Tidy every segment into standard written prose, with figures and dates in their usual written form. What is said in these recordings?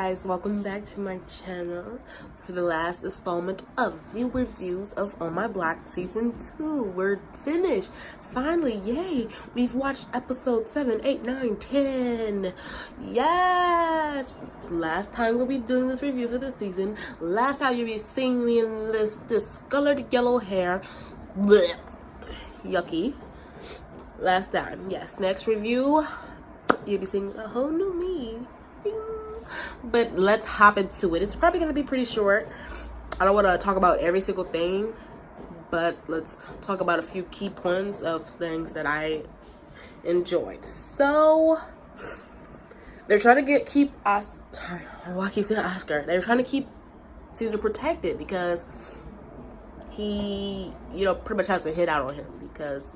guys, welcome back to my channel for the last installment of the reviews of On My Block Season 2. We're finished. Finally, yay! We've watched episode 7, 8, 9, 10. Yes! Last time we'll be doing this review for the season. Last time you'll be seeing me in this discolored yellow hair. Blech. Yucky. Last time. Yes, next review, you'll be seeing a whole new me. But let's hop into it. It's probably going to be pretty short. I don't want to talk about every single thing, but let's talk about a few key points of things that I enjoyed. So they're trying to keep us. I keep saying Oscar. They're trying to keep Caesar protected because he, pretty much has to hit out on him because,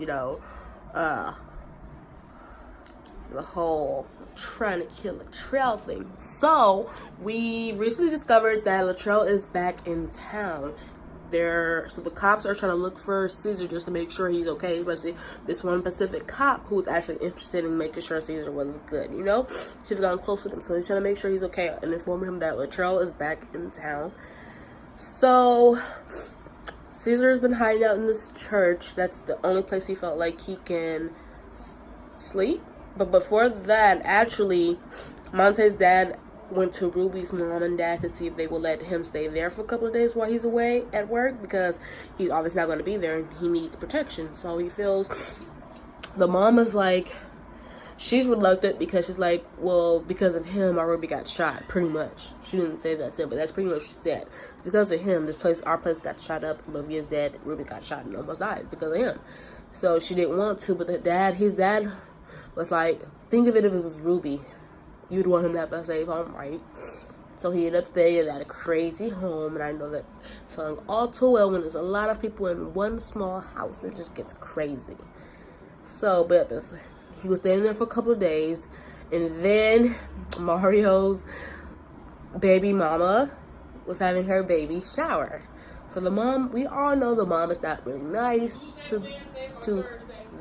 the whole trying to kill Latrell thing. So we recently discovered that Latrell is back in town. So the cops are trying to look for Caesar just to make sure he's okay, especially this one Pacific cop who was actually interested in making sure Caesar was good. He's gotten close with him, so he's trying to make sure he's okay and informing him that Latrell is back in town. So Caesar has been hiding out in this church. That's the only place he felt like he can sleep. But before that, actually, Monte's dad went to Ruby's mom and dad to see if they will let him stay there for a couple of days while he's away at work, because he's obviously not going to be there and he needs protection. So he feels the mom is like, she's reluctant because she's like, well, because of him, our Ruby got shot, pretty much. She didn't say that, but that's pretty much what she said. It's because of him, our place got shot up, Olivia's dead, Ruby got shot and almost died because of him. So she didn't want to, but his dad was like, think of it if it was Ruby. You'd want him to have a safe home, right? So he ended up staying at a crazy home, and I know that feeling all too well when there's a lot of people in one small house. It just gets crazy. So, but he was staying there for a couple of days, and then Mario's baby mama was having her baby shower. So the mom, we all know the mom is not really nice to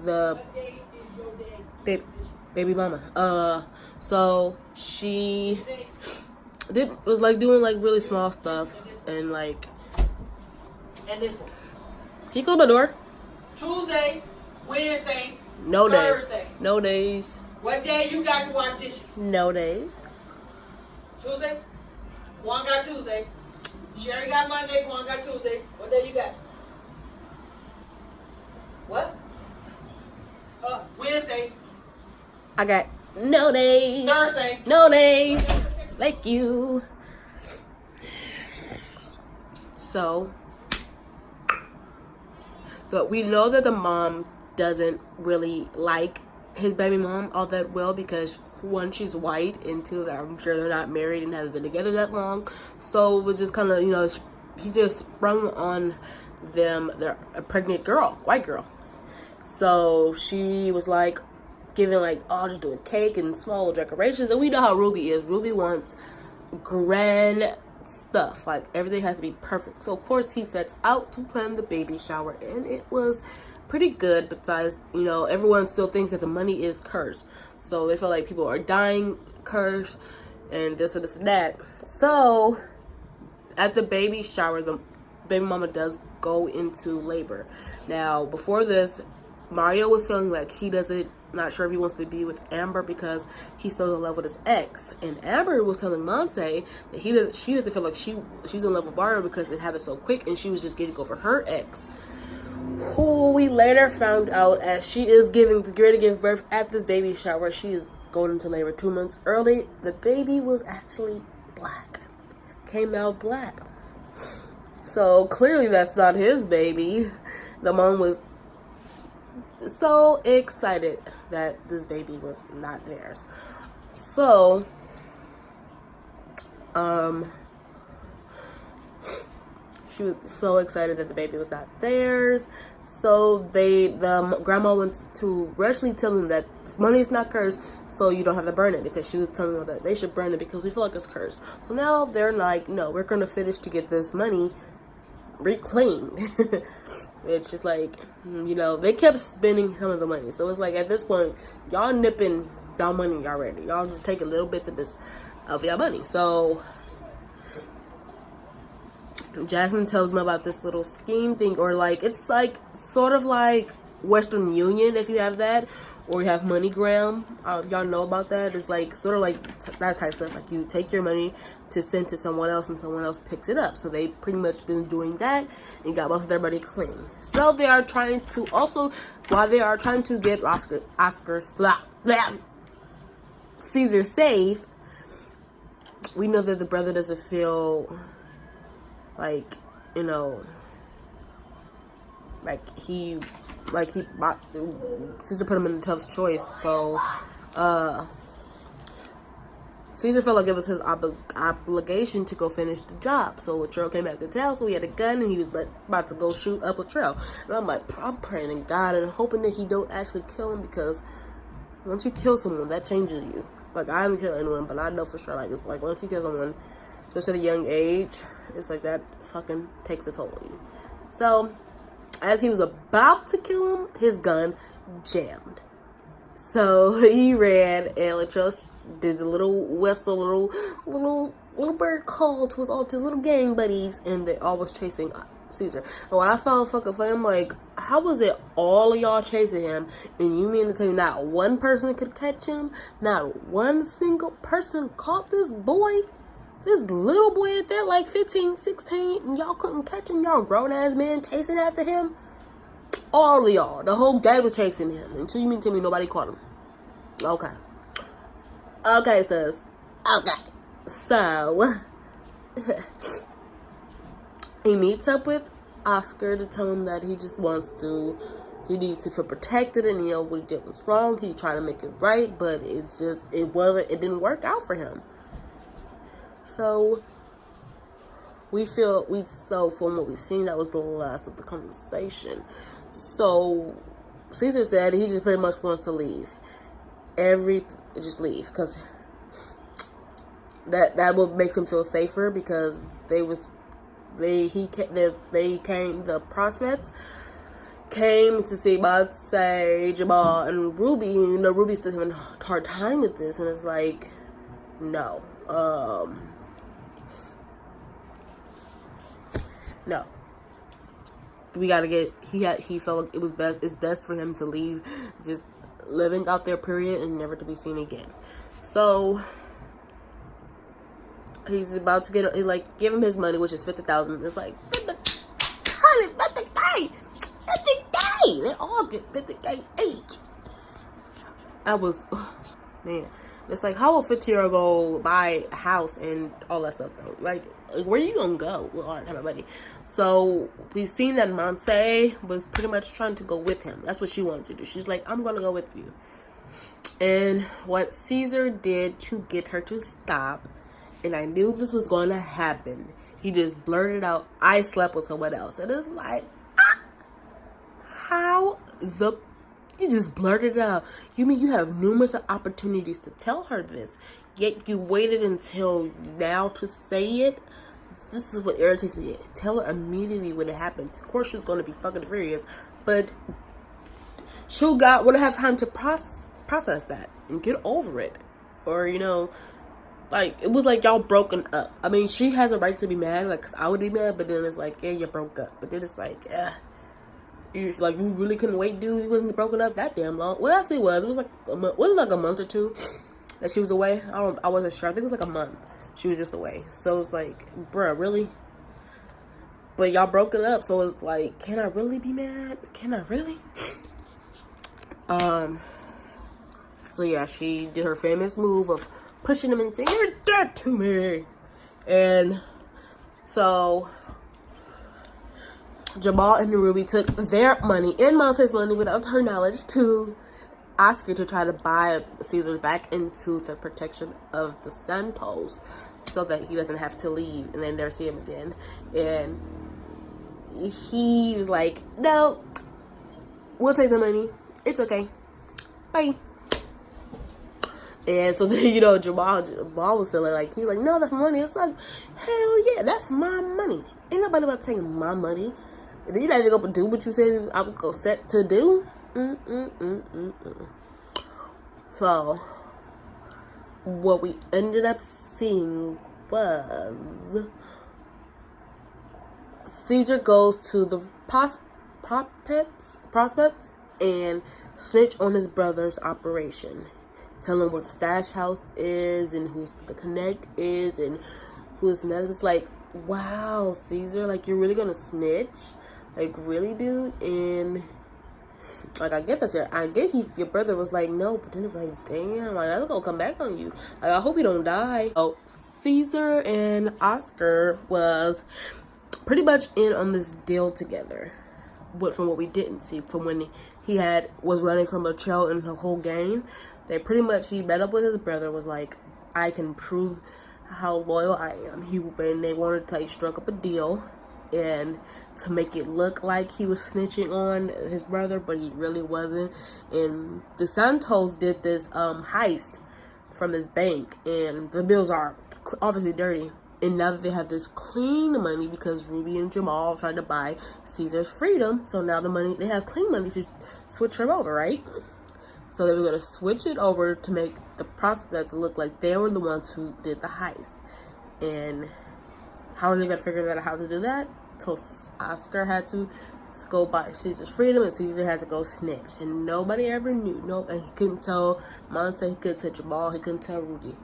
the baby mama. So she was like doing like really small stuff and like. And this one. Can you close my door? Tuesday, Wednesday, no Thursday. Days. No days. What day you got to wash dishes? No days. Tuesday. Juan got Tuesday. Sherry got Monday. Juan got Tuesday. What day you got? What? Wednesday. I got no days. Thursday. No days. Like you. So we know that the mom doesn't really like his baby mom all that well because, one, she's white, and two, I'm sure they're not married and haven't been together that long. So it was just kind of, he just sprung on them. They're a pregnant girl, white girl. So she was like, giving like, oh, I'll just do a cake and small decorations. And we know how Ruby is. Ruby wants grand stuff. Like, everything has to be perfect. So of course he sets out to plan the baby shower, and it was pretty good. Besides, everyone still thinks that the money is cursed. So they feel like people are dying cursed and this and this and that. So at the baby shower, the baby mama does go into labor. Now, before this, Mario was feeling like not sure if he wants to be with Amber because he's still in love with his ex. And Amber was telling Monte that she doesn't feel like she's in love with Mario because it happened so quick and she was just getting over her ex. Who we later found out as she is getting ready to give birth at this baby shower. She is going into labor 2 months early. The baby was actually black. Came out black. So clearly that's not his baby. The mom was so excited that this baby was not theirs. So she was so excited that the baby was not theirs. So the grandma went to Rushley tell them that money is not cursed, so you don't have to burn it, because she was telling them that they should burn it because we feel like it's cursed. So now they're like, no, we're gonna finish to get this money reclaimed. It's just like, they kept spending some of the money. So it's like, at this point, y'all nipping y'all money already. Y'all just taking little bits of this of your money. So Jasmine tells me about this little scheme thing, or like it's like sort of like Western Union if you have that, or you have MoneyGram. Y'all know about that. It's like sort of like that type of stuff. Like you take your money to send to someone else, and someone else picks it up. So they pretty much been doing that and got most of their money clean. So they are trying to also, while they are trying to get Caesar safe, we know that the brother doesn't feel like, you know, Caesar put him in a tough choice. So Caesar felt like it was his obligation to go finish the job. So Latrell came back to town, so he had a gun and he was about to go shoot up Latrell. And I'm like, I'm praying to God and hoping that he don't actually kill him, because once you kill someone, that changes you. Like, I haven't killed anyone, but I know for sure, like, it's like once you kill someone, just at a young age, it's like that fucking takes a toll on you. So as he was about to kill him, his gun jammed. So he ran, and Latrell did the little whistle, little bird call to his little gang buddies, and they all was chasing Caesar. And when I felt fucking funny, I'm like, how was it all of y'all chasing him, and you mean to tell me not one person could catch him? Not one single person caught this boy? This little boy at that, like 15, 16, and y'all couldn't catch him? Y'all grown-ass men chasing after him? All of y'all. The whole gang was chasing him. And so you mean to tell me nobody caught him? Okay. Okay, sis. Okay. So, he meets up with Oscar to tell him that he just wants to, he needs to feel protected, and you know what he did was wrong. He tried to make it right, but it's just, it didn't work out for him. So so from what we've seen, that was the last of the conversation. So Caesar said he just pretty much wants to leave. Just leave, because that would make him feel safer, because the prospects came to see Monse, Jamal, and Ruby. You know, Ruby's still having a hard time with this, and it's like, no. No. We gotta get, he felt like it's best for him to leave, just living out there, period, and never to be seen again. So he's about to give him his money, which is $50,000. It's like, $50K. They all get $50K each. I was, man. It's like, how will a 50-year-old go buy a house and all that stuff, though? Like, where you gonna go with all that kind of money? So we've seen that Monse was pretty much trying to go with him. That's what she wanted to do. She's like, I'm gonna go with you. And what Caesar did to get her to stop, and I knew this was going to happen, he just blurted out, I slept with someone else. And it's like, you just blurted it out. You mean you have numerous opportunities to tell her this, yet you waited until now to say it? This is what irritates me. Tell her immediately when it happens. Of course she's going to be fucking furious, but wouldn't have time to process that and get over it. Or, you know, like, it was like y'all broken up. I mean, she has a right to be mad, like, 'cause I would be mad, but then it's like, yeah, you broke up. But then it's like, you really couldn't wait, dude. You wasn't broken up that damn long. Well, actually, it was. It was like a month or two that she was away. I wasn't sure. I think it was like a month. She was just away. So it's like, bruh, really? But y'all broken up, so it's like, can I really be mad? Can I really? So yeah, she did her famous move of pushing him and saying, "You're dead to me." And so Jamal and Ruby took their money and Monte's money without her knowledge to Oscar to try to buy Caesar back into the protection of the Santos so that he doesn't have to leave and then never see him again. And he was like, no, we'll take the money. It's okay. Bye. And so then, you know, Jamal was feeling like, he's like, no, that's my money. It's like, hell yeah, that's my money. Ain't nobody about taking my money. And then you're not even going to do what you said I would go set to do. So, what we ended up seeing was Caesar goes to the prospects and snitch on his brother's operation. Tell him where the stash house is and who's the connect is and who's next. It's like, wow, Caesar, like, you're really gonna snitch? Like, really, dude? And like, I get your brother was like, no, but then it's like, damn, like, that's gonna come back on you. Like, I hope you don't die. Oh, Caesar and Oscar was pretty much in on this deal together. But from what we didn't see, from when he was running from Latrell and the whole gang, he met up with his brother, was like, I can prove how loyal I am. And they wanted to, like, struck up a deal and to make it look like he was snitching on his brother, but he really wasn't. And the Santos did this heist from this bank, and the bills are obviously dirty. And now that they have this clean money because Ruby and Jamal tried to buy Caesar's freedom, so now they have clean money to switch them over, right? So they were going to switch it over to make the prospects look like they were the ones who did the heist. And how are they going to figure out how to do that? So Oscar had to go buy Caesar's freedom, and Caesar had to go snitch. And nobody ever knew. And he couldn't tell Monte, he couldn't tell Jamal, he couldn't tell Rudy.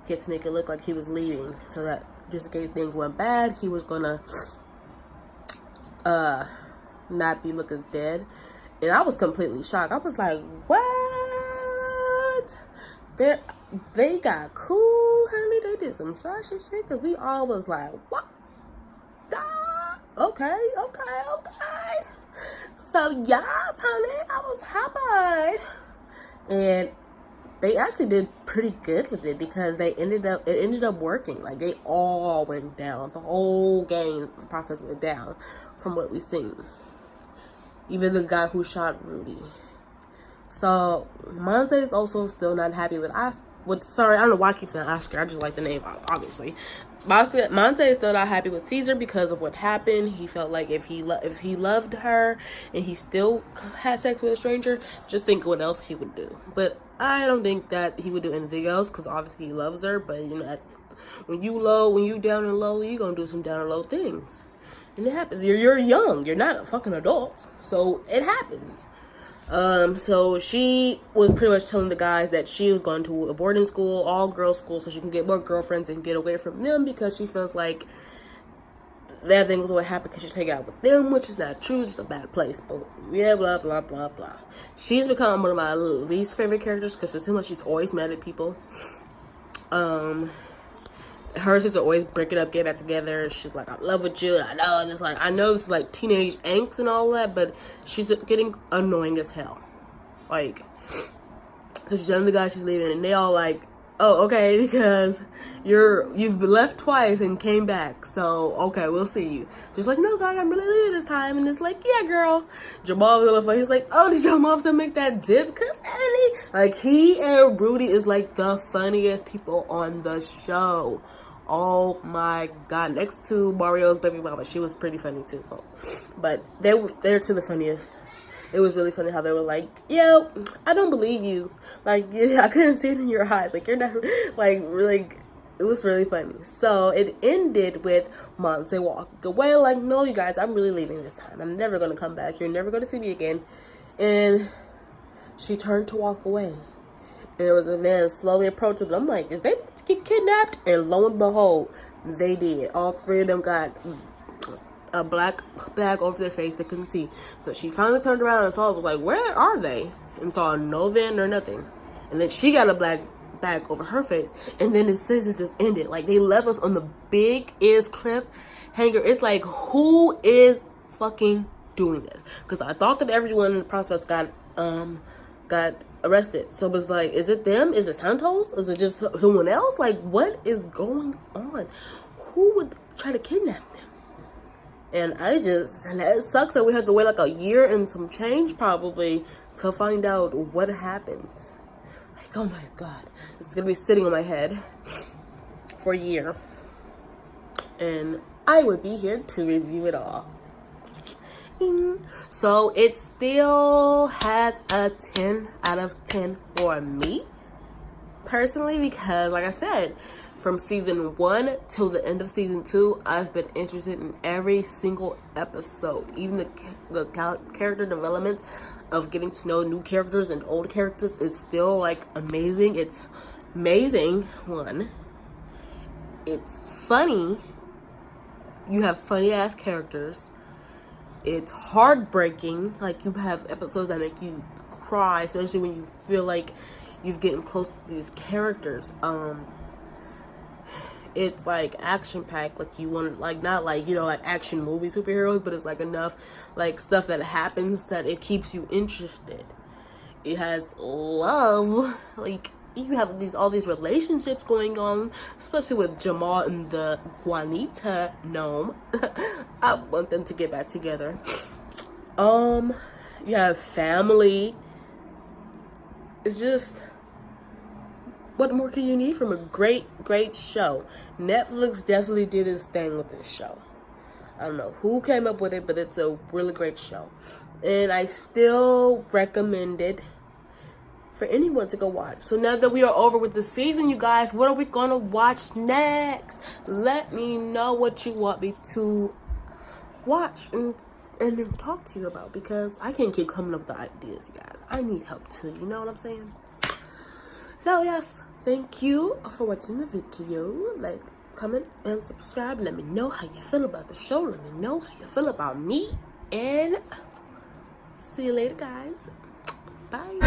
He had to make it look like he was leaving, so that just in case things went bad, he was going to not be look as dead. And I was completely shocked. I was like, what? They got cool, honey. They did some saucy shit, because we all was like, what? Okay. So, yes, honey, I was happy. And they actually did pretty good with it, because it ended up working. Like, they all went down. The whole gang process went down from what we've seen. Even the guy who shot Rudy. So Monte is also still not happy with sorry, I don't know why I keep saying Oscar. I just like the name, obviously. Monte is still not happy with Caesar because of what happened. He felt like if he loved her and he still had sex with a stranger, just think what else he would do. But I don't think that he would do anything else, because obviously he loves her. But you know, when you down and low, you gonna do some down and low things. And it happens. You're young. You're not a fucking adult. So it happens. So she was pretty much telling the guys that she was going to a boarding school, all girls school, so she can get more girlfriends and get away from them, because she feels like that thing was what happened because she's hanging out with them, which is not true. It's just a bad place. But yeah, blah, blah, blah, blah. She's become one of my least favorite characters, because it seems like she's always mad at people. Her sister always break it up, get back together. She's like, I'm in love with you. I know, and it's like, I know it's like teenage angst and all that, but she's getting annoying as hell. Like, so she's telling the guy she's leaving, and they all like, oh, okay, because you've been left twice and came back, so okay, we'll see you. She's like, no, God, I'm really leaving this time. And it's like, yeah, girl. Jamal was a little funny. He's like, oh, did your mom still make that dip? Like, he and Rudy is like the funniest people on the show. Oh my God. Next to Mario's baby mama, she was pretty funny too. But they're two the funniest. It was really funny how they were like, yo, I don't believe you. Like, yeah, I couldn't see it in your eyes. Like, you're not, like, really, it was really funny. So it ended with Monte walking away, like, no, you guys, I'm really leaving this time. I'm never going to come back. You're never going to see me again. And she turned to walk away. And there was a man slowly approaching them. I'm like, is they about to get kidnapped? And lo and behold, they did. All three of them got a black bag over their face they couldn't see. So she finally turned around and saw it, was like, where are they? And saw no van or nothing. And then she got a black bag over her face. And then the season just ended. Like, they left us on the biggest cliffhanger. It's like, who is fucking doing this? Because I thought that everyone in the prospects got arrested. So it was like, is it them? Is it Santos? Is it just someone else? Like, what is going on? Who would try to kidnap them? And it sucks that we have to wait like a year and some change probably to find out what happens. Like, oh my God. It's gonna be sitting on my head for a year. And I would be here to review it all. So it still has a 10 out of 10 for me. personally, because like I said, from season 1 till the end of season 2, I've been interested in every single episode. Even the character development of getting to know new characters and old characters is still like amazing. It's amazing. One, it's funny. You have funny ass characters. It's heartbreaking. Like, you have episodes that make you cry, especially when you feel like you're getting close to these characters. It's like action packed. Like, you want, like, not like, you know, like action movie superheroes, but it's like enough like stuff that happens that it keeps you interested. It has love. Like, you have all these relationships going on, especially with Jamal and the Juanita gnome. I want them to get back together. You have family. It's just, what more can you need from a great show? Netflix definitely did its thing with this show. I don't know who came up with it, but it's a really great show, and I still recommend it for anyone to go watch. So now that we are over with the season, you guys, what are we gonna watch next? Let me know what you want me to watch and talk to you about, because I can't keep coming up with the ideas, you guys. I need help too, you know what I'm saying? So yes, thank you for watching the video. Like, comment, and subscribe. Let me know how you feel about the show. Let me know how you feel about me. And see you later, guys. Bye.